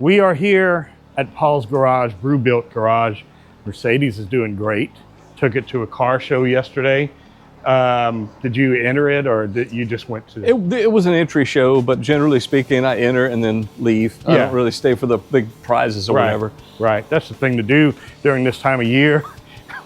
We are here at Paul's Garage, Brew-Built Garage. Mercedes is doing great. Took it to a car show yesterday. Did you enter it, or did you just went to? It was an entry show, but generally speaking, I enter and then leave. I don't really stay for the big prizes or whatever. Right, that's the thing to do during this time of year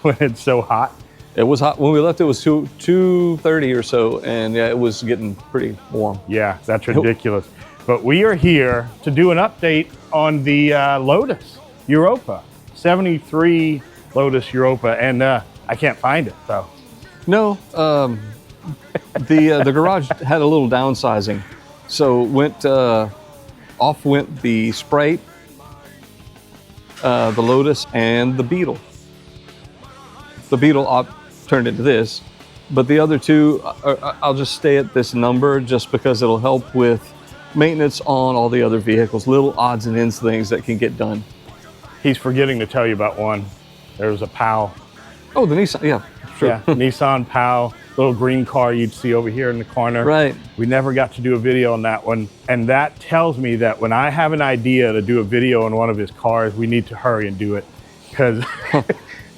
when it's so hot. It was hot. When we left, it was 2:30 or so, and yeah, it was getting pretty warm. Yeah, that's ridiculous. But we are here to do an update on the Lotus Europa, 73 Lotus Europa, and I can't find it, so. No, the garage had a little downsizing, so off went the Sprite, the Lotus, and the Beetle. The Beetle turned into this, but the other two, I'll just stay at this number just because it'll help with maintenance on all the other vehicles, little odds and ends things that can get done. He's forgetting to tell you about one. There was a POW. Oh, the Nissan, yeah, sure. Yeah, Nissan POW, little green car you'd see over here in the corner. Right. We never got to do a video on that one. And that tells me that when I have an idea to do a video on one of his cars, we need to hurry and do it. Because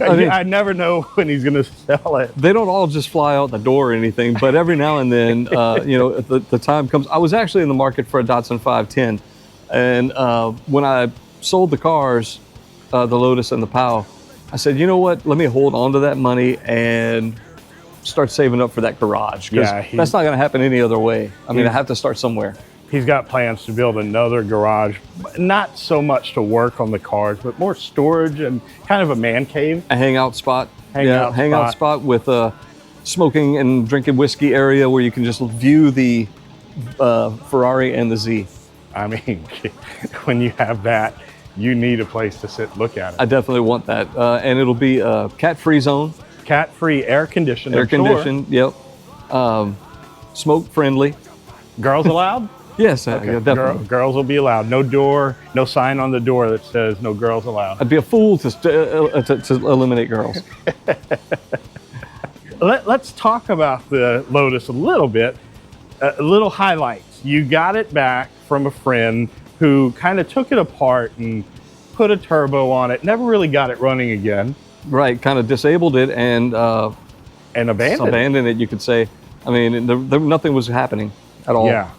I never know when he's going to sell it. They don't all just fly out the door or anything, but every now and then, the time comes. I was actually in the market for a Datsun 510. And when I sold the cars, the Lotus and the POW, I said, you know what, let me hold on to that money and start saving up for that garage. Because that's not going to happen any other way. I mean, I have to start somewhere. He's got plans to build another garage, not so much to work on the cars, but more storage and kind of a man cave. A hangout spot. Hangout spot with a smoking and drinking whiskey area where you can just view the Ferrari and the Z. I mean, when you have that, you need a place to sit and look at it. I definitely want that. And it'll be a cat-free zone. Cat-free, air-conditioned. Air-conditioned, yep. Smoke-friendly. Girls allowed? Yes, okay. Yeah, definitely. Girls will be allowed. No door, no sign on the door that says no girls allowed. I'd be a fool to eliminate girls. Let's talk about the Lotus a little bit. Little highlights. You got it back from a friend who kind of took it apart and put a turbo on it. Never really got it running again. Right, kind of disabled it and abandoned it, you could say. I mean, nothing was happening at all. Yeah.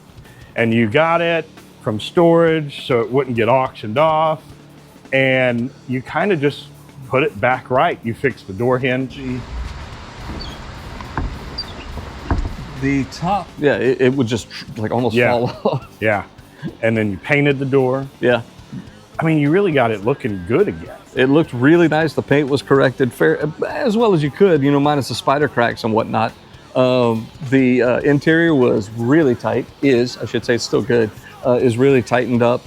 And you got it from storage so it wouldn't get auctioned off, and you kind of just put it back right. You fixed the door hinge. The top, yeah, it would just like almost fall off. Yeah, and then you painted the door. Yeah. I mean, you really got it looking good again. It looked really nice. The paint was corrected as well as you could, minus the spider cracks and whatnot. The interior was really tight, I should say it's still good, is really tightened up.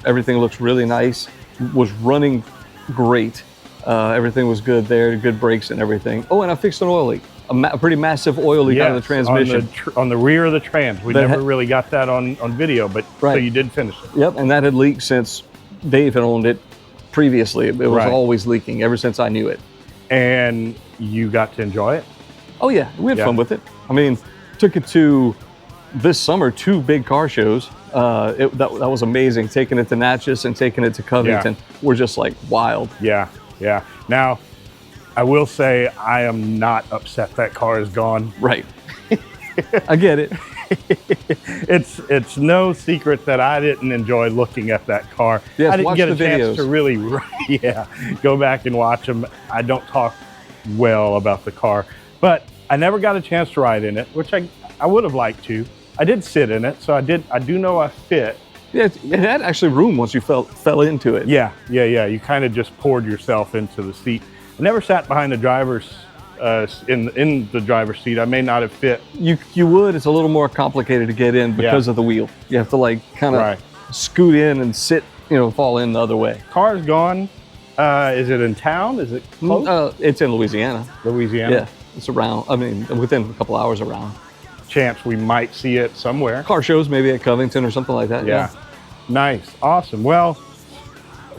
Everything looks really nice, was running great. Everything was good there, good brakes and everything. Oh, and I fixed an oil leak, a pretty massive oil leak out of the transmission. On the rear of the trans. We never really got that on video, but so you did finish it. Yep, and that had leaked since Dave had owned it previously. It was always leaking ever since I knew it. And you got to enjoy it? Oh yeah, we had fun with it. I mean, took it to this summer 2 big car shows. That was amazing. Taking it to Natchez and taking it to Covington were just like wild. Yeah. Now, I will say I am not upset that car is gone. Right. I get it. It's no secret that I didn't enjoy looking at that car. Yes, I didn't get a chance videos. to really, go back and watch them. I don't talk well about the car. But I never got a chance to ride in it, which I would have liked to. I did sit in it, so I do know I fit. Yeah, it had actually room once you fell into it. Yeah. You kind of just poured yourself into the seat. I never sat behind the driver's in the driver's seat. I may not have fit. You would. It's a little more complicated to get in because of the wheel. You have to like kind of scoot in and sit, fall in the other way. Car's gone. Is it in town? Is it close? It's in Louisiana. Louisiana? Yeah. It's around, within a couple hours around. Chance we might see it somewhere. Car shows, maybe at Covington or something like that. Yeah. Nice. Awesome. Well,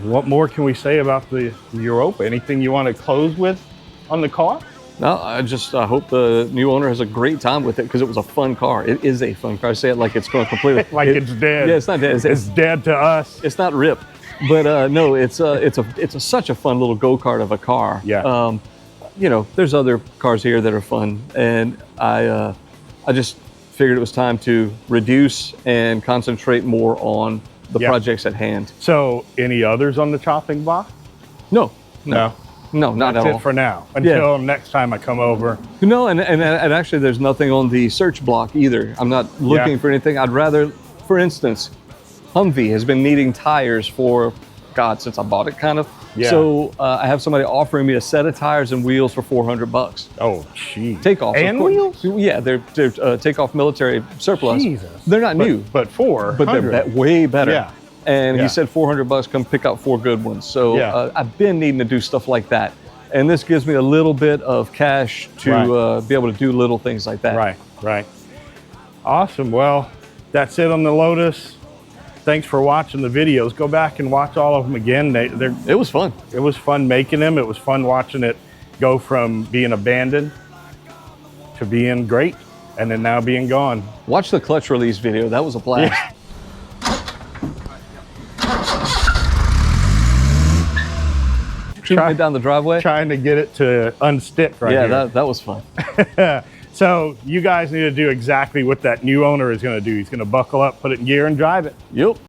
what more can we say about the Europa? Anything you want to close with on the car? No, I hope the new owner has a great time with it because it was a fun car. It is a fun car. I say it like it's going completely Like it's dead. Yeah, it's not dead. It's dead to us. It's not ripped, but no, it's such a fun little go-kart of a car. Yeah. You know, there's other cars here that are fun, and I just figured it was time to reduce and concentrate more on the projects at hand. So, any others on the chopping block? No, No. not That's at all. it for now. Until next time I come over. No, and actually, there's nothing on the search block either. I'm not looking for anything. I'd rather, for instance, Humvee has been needing tires for, God, since I bought it, kind of. Yeah. So I have somebody offering me a set of tires and wheels for $400. Oh, geez. Takeoff and wheels? Yeah, they're takeoff military surplus. Jesus. They're not new, but they're way better. Yeah. And he said $400, come pick out 4 good ones. So I've been needing to do stuff like that. And this gives me a little bit of cash to be able to do little things like that. Right. Awesome. Well, that's it on the Lotus. Thanks for watching the videos. Go back and watch all of them again. It was fun. It was fun making them. It was fun watching it go from being abandoned to being great and then now being gone. Watch the clutch release video. That was a blast. Yeah. Shooting it down the driveway. Trying to get it to unstick right here. Yeah, that was fun. So you guys need to do exactly what that new owner is going to do. He's going to buckle up, put it in gear, and drive it. Yep.